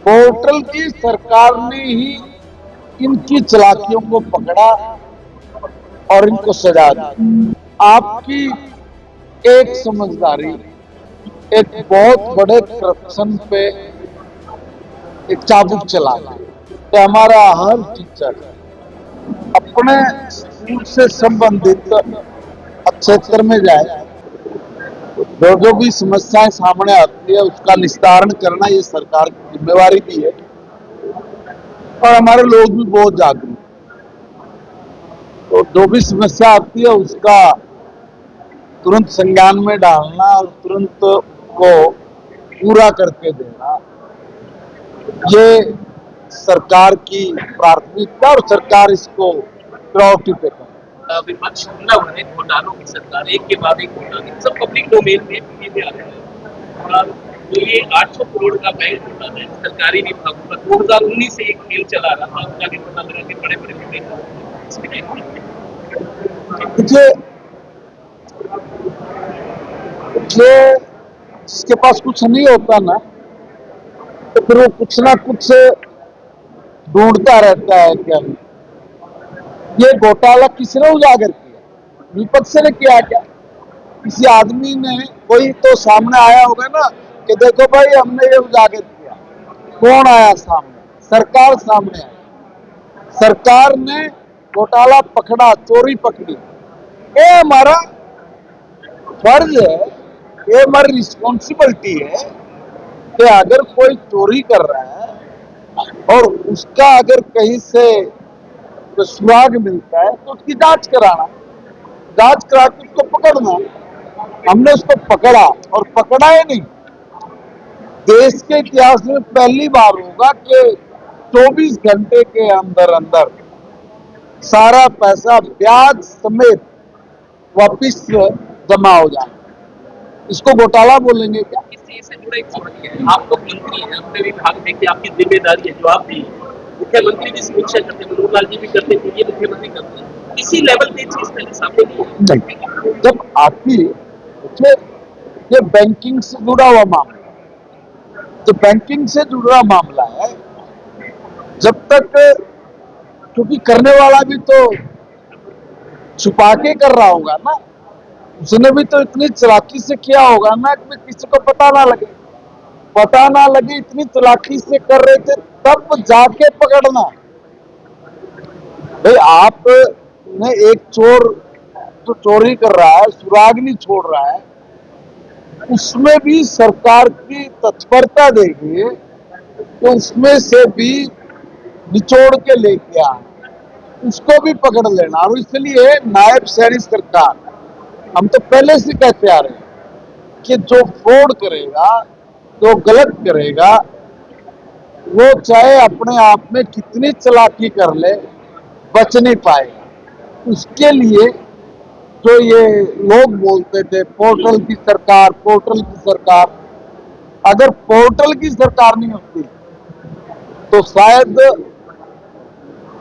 Portal की सरकार ने ही इनकी चालाकियों को पकड़ा और इनको सजा दी। आपकी एक समझदारी एक बहुत बड़े करप्शन पे एक चाबुक चला गई कि हमारा हर टीचर अपने स्कूल से संबंधित क्षेत्र में जाए, जो भी समस्याएं सामने आती है उसका निस्तारण करना ये सरकार की जिम्मेवारी भी है। और हमारे लोग भी बहुत जागरूक, तो जो भी समस्या आती है उसका तुरंत संज्ञान में डालना और तुरंत को पूरा करके देना, ये सरकार की प्राथमिकता और सरकार इसको प्रायोरिटी पे करती है। विपक्ष हमला उन्होंने घोटालों की सरकार एक के बाद एक घोटाले सब पब्लिक डोमेन में आ रहे हैं। और तो ये 800 करोड़ का बैंक घोटाला है सरकारी विभागों का 2019 से एक खेल चला रहा था, उसका भी पता लगा कि बड़े बड़े जिसके पास कुछ नहीं होता ना, तो फिर वो कुछ ना कुछ ढूंढता रहता है। क्या ये घोटाला किसने उजागर किया? विपक्ष ने किया क्या? किसी आदमी ने, कोई तो सामने आया होगा ना कि देखो भाई हमने ये उजागर किया। कौन आया सामने? सरकार सामने आई। सरकार ने घोटाला पकड़ा, चोरी पकड़ी। ये हमारा फर्ज है, ये हमारी रिस्पॉन्सिबिलिटी है कि अगर कोई चोरी कर रहा है और उसका अगर कहीं से सुराग मिलता है तो उसकी जांच कराना, जांच करा के उसको पकड़ना। हमने उसको पकड़ा, और पकड़ा ही नहीं, देश के इतिहास में पहली बार होगा कि 24 घंटे के अंदर अंदर सारा पैसा ब्याज समेत वापिस जमा हो जाए। इसको घोटाला बोलेंगे क्या? इसी से जुड़ा एक सवाल है, आप लोग मंत्री हैं, अपने विभाग देखिए, आपकी जिम्मेदारी है जो आप भी मुख्यमंत्री भी समीक्षा करते, मनोहर लाल जी भी करते थे, ये मुख्यमंत्री करते हैं, इसी लेवल पे चीज पहले सामने नहीं है। जब आपकी ये बैंकिंग से जुड़ा हुआ मामला, तो बैंकिंग से जुड़ा मामला है, जब तक, क्योंकि करने वाला भी तो छुपा के कर रहा होगा ना, उसने भी तो इतनी चालाकी से किया होगा ना कि किसी को पता ना लगे, इतनी चालाकी से कर रहे थे तब जाके पकड़ना। भाई आप ने एक चोर जो चोरी कर रहा है, सुराग नहीं छोड़ रहा है, उसमें भी सरकार की तत्परता देखिए, तो उसमें से भी निचोड़ के लेके आए, उसको भी पकड़ लेना। और इसलिए नायब शहरी सरकार, हम तो पहले से कहते आ रहे हैं कि जो फ्रॉड करेगा, जो गलत करेगा, वो चाहे अपने आप में कितनी चालाकी कर ले, बच नहीं पाएगा। उसके लिए जो ये लोग बोलते थे पोर्टल की सरकार, अगर पोर्टल की सरकार नहीं होती तो शायद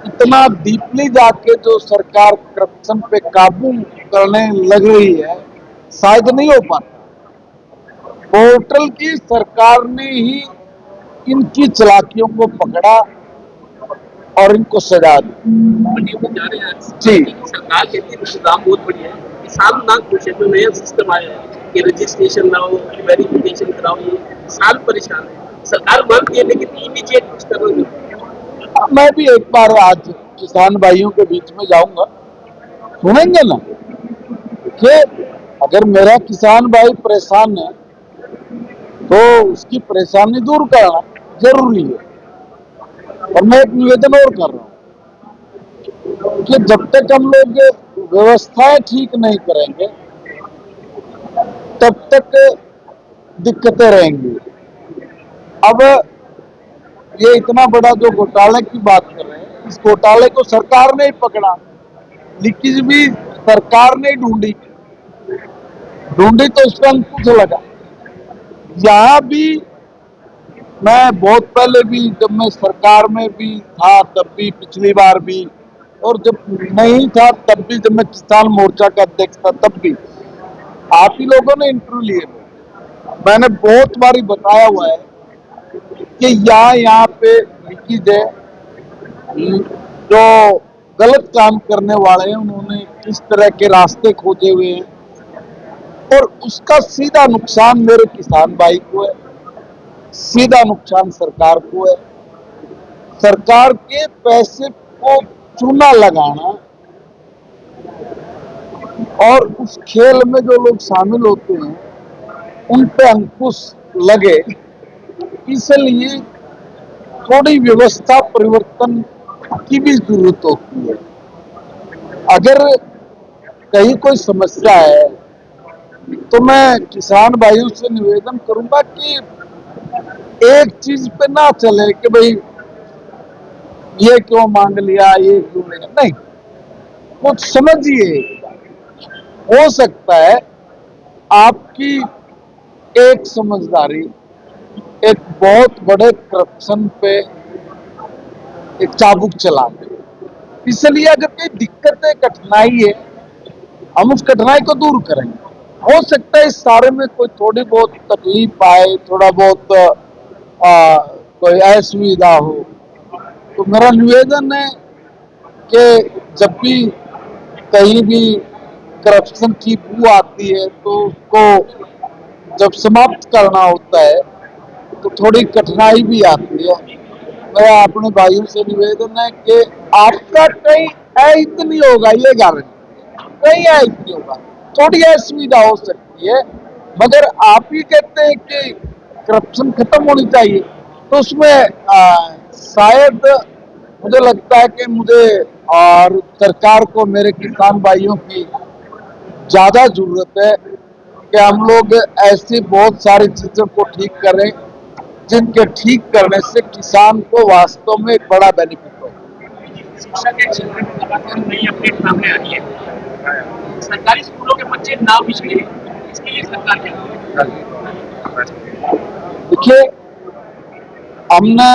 इतना डीपली जाके जो सरकार करप्शन पे काबू करने लग रही है, शायद नहीं हो पाता। पोर्टल की सरकार ने ही इनकी चालाकियों को पकड़ा और इनको सजा दी। जी, सरकार कहती है दाम बहुत बढ़िया है, किसान ना खुश है, जो नया सिस्टम आया है कि रजिस्ट्रेशन लाओ, वेरिफिकेशन कराओ, ये किसान परेशान है। सरकार मानती है लेकिन इमीडिएट कुछ करना नहीं। मैं भी एक बार आज किसान भाइयों के बीच में जाऊंगा, सुनेंगे ना कि अगर मेरा किसान भाई परेशान है तो उसकी परेशानी दूर करना जरूरी है। और मैं एक निवेदन और कर रहा हूं कि जब तक हम लोग व्यवस्थाएं ठीक नहीं करेंगे तब तक दिक्कतें रहेंगी। अब ये इतना बड़ा जो घोटाले की बात कर रहे हैं, इस घोटाले को सरकार ने ही पकड़ा, लीकेज भी सरकार ने ढूंढी तो उसका अंकुश लगा। यहाँ भी मैं बहुत पहले भी, जब मैं सरकार में भी था तब भी, पिछली बार भी, और जब नहीं था तब भी, जब मैं किसान मोर्चा का अध्यक्ष था तब भी, आप ही लोगों ने इंटरव्यू लिए। मैंने बहुत बारी बताया हुआ है कि यहाँ पे लीकेज है, जो गलत काम करने वाले हैं उन्होंने किस तरह के रास्ते खोजे हुए हैं, और उसका सीधा नुकसान मेरे किसान भाई को है, सीधा नुकसान सरकार को है। सरकार के पैसे को चूना लगाना और उस खेल में जो लोग शामिल होते हैं उन पे अंकुश लगे, इसलिए थोड़ी व्यवस्था परिवर्तन की भी जरूरत होती है। अगर कहीं कोई समस्या है तो मैं किसान भाइयों से निवेदन करूंगा कि एक चीज पे ना चले कि भाई ये क्यों मांग लिया, ये क्यों नहीं, कुछ समझिए। हो सकता है आपकी एक समझदारी एक बहुत बड़े करप्शन पे एक चाबुक चला दे। इसलिए अगर कोई दिक्कत है, कठिनाई है, हम उस कठिनाई को दूर करेंगे। हो सकता है इस सारे में कोई थोड़ी बहुत तकलीफ आए, थोड़ा बहुत कोई असुविधा हो, तो मेरा निवेदन है कि जब भी कहीं भी करप्शन की बू आती है तो उसको जब समाप्त करना होता है तो थोड़ी कठिनाई भी आती है। मेरा अपने भाइयों से निवेदन है कि आपका कहीं ऐत नहीं होगा, ये गारंटी, कहीं ऐत नहीं होगा। थोड़ी असुविधा हो सकती है, मगर आप ही कहते हैं कि करप्शन खत्म होनी चाहिए, तो उसमें शायद मुझे लगता है कि मुझे और सरकार को, मेरे किसान भाइयों की ज्यादा जरूरत है कि हम लोग ऐसी बहुत सारी चीजों को ठीक करें जिनके ठीक करने से किसान को वास्तव में एक बड़ा बेनिफिट हो। शिक्षा के क्षेत्र में लगातार नई अपडेट सामने आ रही है। सरकारी स्कूलों के बच्चे ना पिछड़े, इसके लिए सरकार क्या देखिए, हमने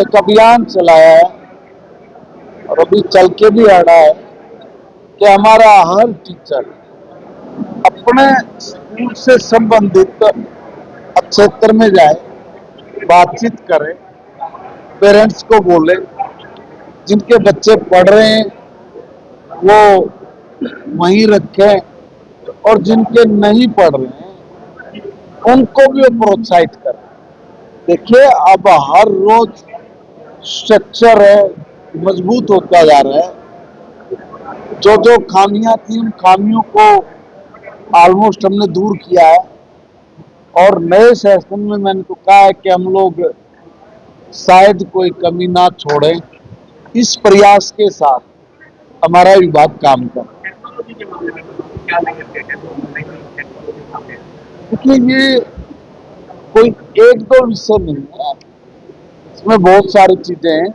एक अभियान चलाया है और अभी चल के भी आ रहा है कि हमारा हर टीचर अपने स्कूल से संबंधित क्षेत्र में जाए, बातचीत करे, पेरेंट्स को बोले, जिनके बच्चे पढ़ रहे हैं वो वहीं रखें, और जिनके नहीं पढ़ रहे हैं उनको भी वो प्रोत्साहित करें। देखिए, अब हर रोज स्ट्रक्चर है मजबूत होता जा रहा है। जो जो खामियां थी उन खामियों को ऑलमोस्ट हमने दूर किया है, और नए सेशन में मैंने तो कहा है कि हम लोग शायद कोई कमी ना छोड़े। इस प्रयास के साथ हमारा विभाग काम कर, टेक्नोलॉजी के मामले में क्या लेंगे? क्योंकि ये कोई एक दो विषय नहीं है, इसमें बहुत सारी चीजें हैं।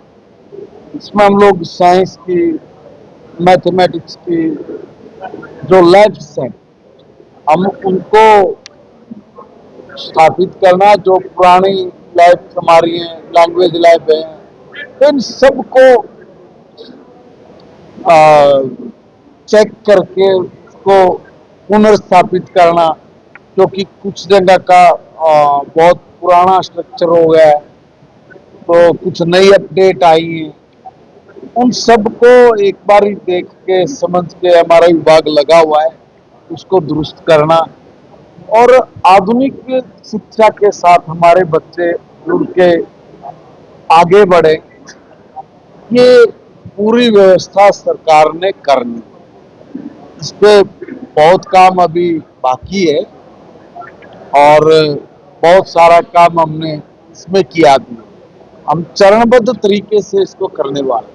इसमें हम लोग साइंस की, मैथमेटिक्स की जो लैब्स हैं हम उनको स्थापित करना, जो पुरानी लैब हमारी हैं, लैंग्वेज लैब है, तो इन सबको चेक करके उसको पुनर्स्थापित करना, क्योंकि कुछ जगह का बहुत पुराना स्ट्रक्चर हो गया है, तो कुछ नई अपडेट आई है। उन सबको एक बार ही देख के समझ के हमारा विभाग लगा हुआ है उसको दुरुस्त करना, और आधुनिक शिक्षा के साथ हमारे बच्चे जुड़ के आगे बढ़े, ये पूरी व्यवस्था सरकार ने करनी। इस पे बहुत काम अभी बाकी है और बहुत सारा काम हमने इसमें किया भी। हम चरणबद्ध तरीके से इसको करने वाले।